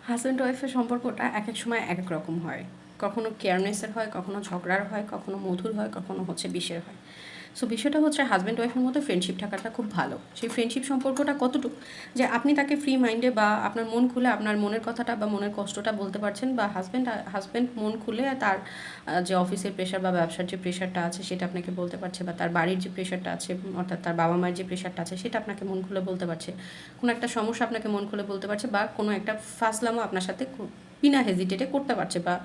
Husband ওয়াইফের সম্পর্কটা এক এক সময় এক এক রকম হয়। কখনো কেয়ারনেসের হয়, কখনো ঝগড়ার হয়, কখনো মধুর হয়, কখনো হচ্ছে বিষের হয়। সো বিষয়টা হচ্ছে হাজব্যান্ড ওয়াইফের মধ্যে ফ্রেন্ডশিপ থাকাটা খুব ভালো। সেই ফ্রেন্ডশিপ সম্পর্কটা কতটুকু যে আপনি তাকে ফ্রি মাইন্ডে বা আপনার মন খুলে আপনার মনের কথাটা বা মনের কষ্টটা বলতে পারছেন, বা হাজব্যান্ড মন খুলে তার যে অফিসের প্রেশার বা ব্যবসার যে প্রেশারটা আছে সেটা আপনাকে বলতে পারছে, বা তার বাড়ির যে প্রেশারটা আছে অর্থাৎ তার বাবা মায়ের যে প্রেশারটা আছে সেটা আপনাকে মন খুলে বলতে পারছে, কোনো একটা সমস্যা আপনাকে মন খুলে বলতে পারছে, বা কোনো একটা ফাজলামো আপনার সাথে বিনা হেজিটেটে করতে পারছে বা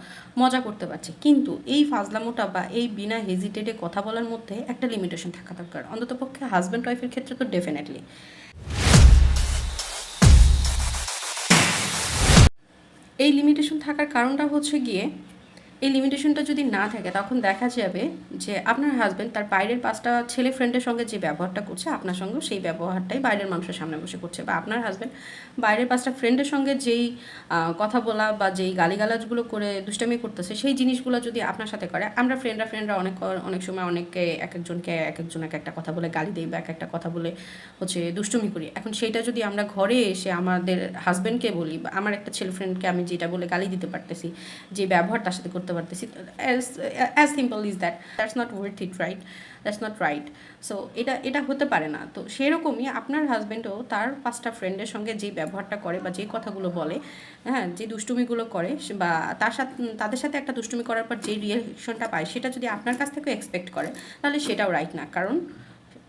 মজা করতে পারছে। কিন্তু এই ফাজলামোটা বা এই বিনা হেজিটেটে কথা বলার মধ্যে একটা লিমিটেশন থাকা দরকার, অন্ততপক্ষে হাজব্যান্ড ওয়াইফের ক্ষেত্রে তো ডেফিনেটলি। এই লিমিটেশন থাকার কারণটা হচ্ছে গিয়ে, এই লিমিটেশনটা যদি না থাকে তখন দেখা যাবে যে আপনার হাজব্যান্ড তার বাইরের 5টা ছেলে ফ্রেন্ডের সঙ্গে যে ব্যবহারটা করছে আপনার সঙ্গেও সেই ব্যবহারটাই বাইরের মানুষের সামনে বসে করছে, বা আপনার হাজব্যান্ড বাইরের 5টা ফ্রেন্ডের সঙ্গে যেই কথা বলা বা যেই গালিগালাজগুলো করে দুষ্টামি করতেছে সেই জিনিসগুলো যদি আপনার সাথে করে। আমরা ফ্রেন্ডরা অনেক সময় অনেককে এক একজন এক একটা কথা বলে গালি দিই বা এক একটা কথা বলে হচ্ছে দুষ্টুমি করি। এখন সেইটা যদি আমরা ঘরে এসে আমাদের হাজব্যান্ডকে বলি, বা আমার একটা ছেলে ফ্রেন্ডকে আমি যেটা বলে গালি দিতে পারতেছি, যে ব্যবহার তার সাথে করতে পারতেছি, as simple is that's not worth it, right? That's not right. So এটা হতে পারে না। তো সেরকমই আপনার হাজব্যান্ডও তার 5টা ফ্রেন্ডের সঙ্গে যেই ব্যবহারটা করে বা যেই কথাগুলো বলে, হ্যাঁ, যে দুষ্টুমিগুলো করে, বা তাদের সাথে একটা দুষ্টুমি করার পর যে রিয়াকশনটা পায় সেটা যদি আপনার কাছ থেকেও এক্সপেক্ট করে, তাহলে সেটাও রাইট না। কারণ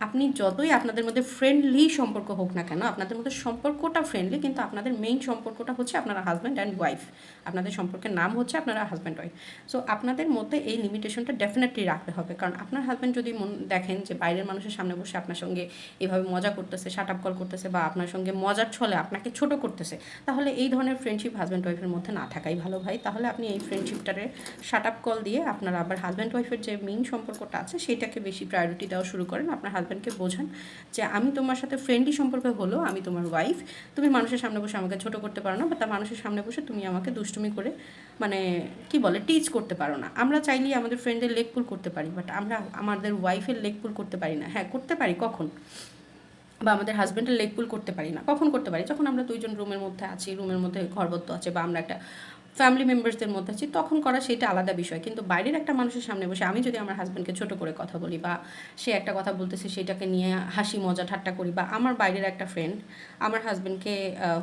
আপনি যতই আপনাদের মধ্যে ফ্রেন্ডলি সম্পর্ক হোক না কেন, আপনাদের মধ্যে সম্পর্কটা ফ্রেন্ডলি, কিন্তু আপনাদের মেইন সম্পর্কটা হচ্ছে আপনারা হাজব্যান্ড অ্যান্ড ওয়াইফ। আপনাদের সম্পর্কের নাম হচ্ছে আপনারা হাজব্যান্ড ওয়াইফ। সো আপনাদের মধ্যে এই লিমিটেশনটা ডেফিনেটলি রাখতে হবে। কারণ আপনার হাজব্যান্ড যদি দেখেন যে বাইরের মানুষের সামনে বসে আপনার সঙ্গে এভাবে মজা করতেছে, শাট আপ কল করতেছে, বা আপনার সঙ্গে মজার ছলে আপনাকে ছোট করতেছে, তাহলে এই ধরনের ফ্রেন্ডশিপ হাজব্যান্ড ওয়াইফের মধ্যে না থাকাই ভালো ভাই। তাহলে আপনি এই ফ্রেন্ডশিপটারে শাট আপ কল দিয়ে আপনারা আবার হাজব্যান্ড ওয়াইফের যে মেইন সম্পর্কটা আছে সেটাকে বেশি প্রায়োরিটি দেওয়া শুরু করেন। আপনার হাজব্যান্ডকে বোঝান যে আমি তোমার সাথে ফ্রেন্ডলি সম্পর্ক হলো, আমি তোমার ওয়াইফ, তুমি মানুষের সামনে বসে আমাকে ছোট করতে পারো না, বা তার মানুষের সামনে বসে তুমি আমাকে দুষ্টুমি করে মানে কি বলে টিচ করতে পারো না। আমরা চাইলেই আমাদের ফ্রেন্ডের লেগ পুল করতে পারি, বাট আমরা আমাদের ওয়াইফের লেগ পুল করতে পারি না। হ্যাঁ, করতে পারি কখন, বা আমাদের হাজব্যান্ডের লেগ পুল করতে পারি না কখন করতে পারি, যখন আমরা দুইজন রুমের মধ্যে আছি, রুমের মধ্যে ঘরবদ্ধ আছে, বা আমরা একটা ফ্যামিলি মেম্বার্সদের মধ্যে আছি, তখন করা সেটা আলাদা বিষয়। কিন্তু বাইরের একটা মানুষের সামনে বসে আমি যদি আমার হাজব্যান্ডকে ছোট করে কথা বলি, বা সে একটা কথা বলতেছে সেটাকে নিয়ে হাসি মজা ঠাট্টা করি, বা আমার বাইরের একটা ফ্রেন্ড আমার হাজব্যান্ডকে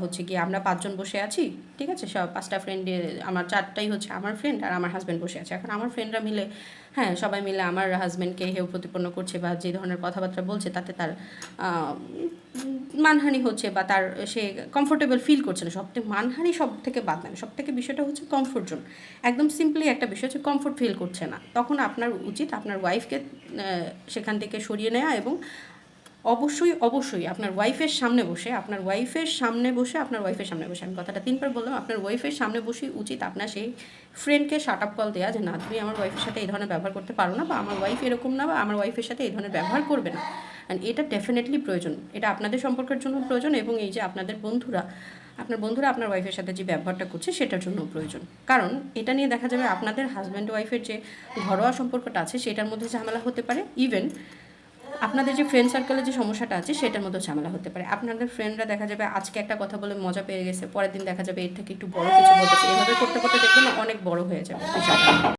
হচ্ছে কি আমরা 5জন বসে আছি, ঠিক আছে, সব 5টা ফ্রেন্ডে আমার 4টাই হচ্ছে আমার ফ্রেন্ড, আর আমার হাজব্যান্ড বসে আছে। এখন আমার ফ্রেন্ডরা মিলে, হ্যাঁ, সবাই মিলে আমার হাজব্যান্ডকে হেয় প্রতিপন্ন করছে, বা যে ধরনের কথাবার্তা বলছে তাতে তার মানহানি হচ্ছে, বা তার সে কমফোর্টেবল ফিল করছে না। মানহানি সব থেকে বাদ দেন, সব থেকে বিষয়টা হচ্ছে কমফোর্ট জোন। একদম সিম্পলি একটা বিষয় হচ্ছে কমফোর্ট ফিল করছে না, তখন আপনার উচিত আপনার ওয়াইফকে সেখান থেকে সরিয়ে নেওয়া, এবং অবশ্যই আপনার ওয়াইফের সামনে বসে আমি কথাটা 3বার বললাম, আপনার ওয়াইফের সামনে বসেই উচিত আপনার সেই ফ্রেন্ডকে শাট আপ কল দেওয়া, যে না, তুমি আমার ওয়াইফের সাথে এই ধরনের ব্যবহার করতে পারো না, বা আমার ওয়াইফ এরকম না, বা আমার ওয়াইফের সাথে এই ধরনের ব্যবহার করবে না। অ্যান্ড এটা ডেফিনেটলি প্রয়োজন, এটা আপনাদের সম্পর্কের জন্য প্রয়োজন, এবং এই যে আপনার বন্ধুরা আপনার ওয়াইফের সাথে যে ব্যবহারটা করছে সেটার জন্য প্রয়োজন। কারণ এটা নিয়ে দেখা যাবে আপনাদের হাজব্যান্ড ওয়াইফের যে ঘরোয়া সম্পর্কটা আছে সেটার মধ্যে ঝামেলা হতে পারে, ইভেন আপনাদের যে ফ্রেন্ড সার্কেলের যে সমস্যাটা আছে সেটার মধ্যে ঝামেলা হতে পারে। আপনাদের ফ্রেন্ডরা দেখা যাবে আজকে একটা কথা বলে মজা পেয়ে গেছে, পরের দিন দেখা যাবে এর থেকে একটু বড় কিছু বলতেছে, এভাবে করতে করতে দেখবেন অনেক বড় হয়ে যাবে বিষয়টা।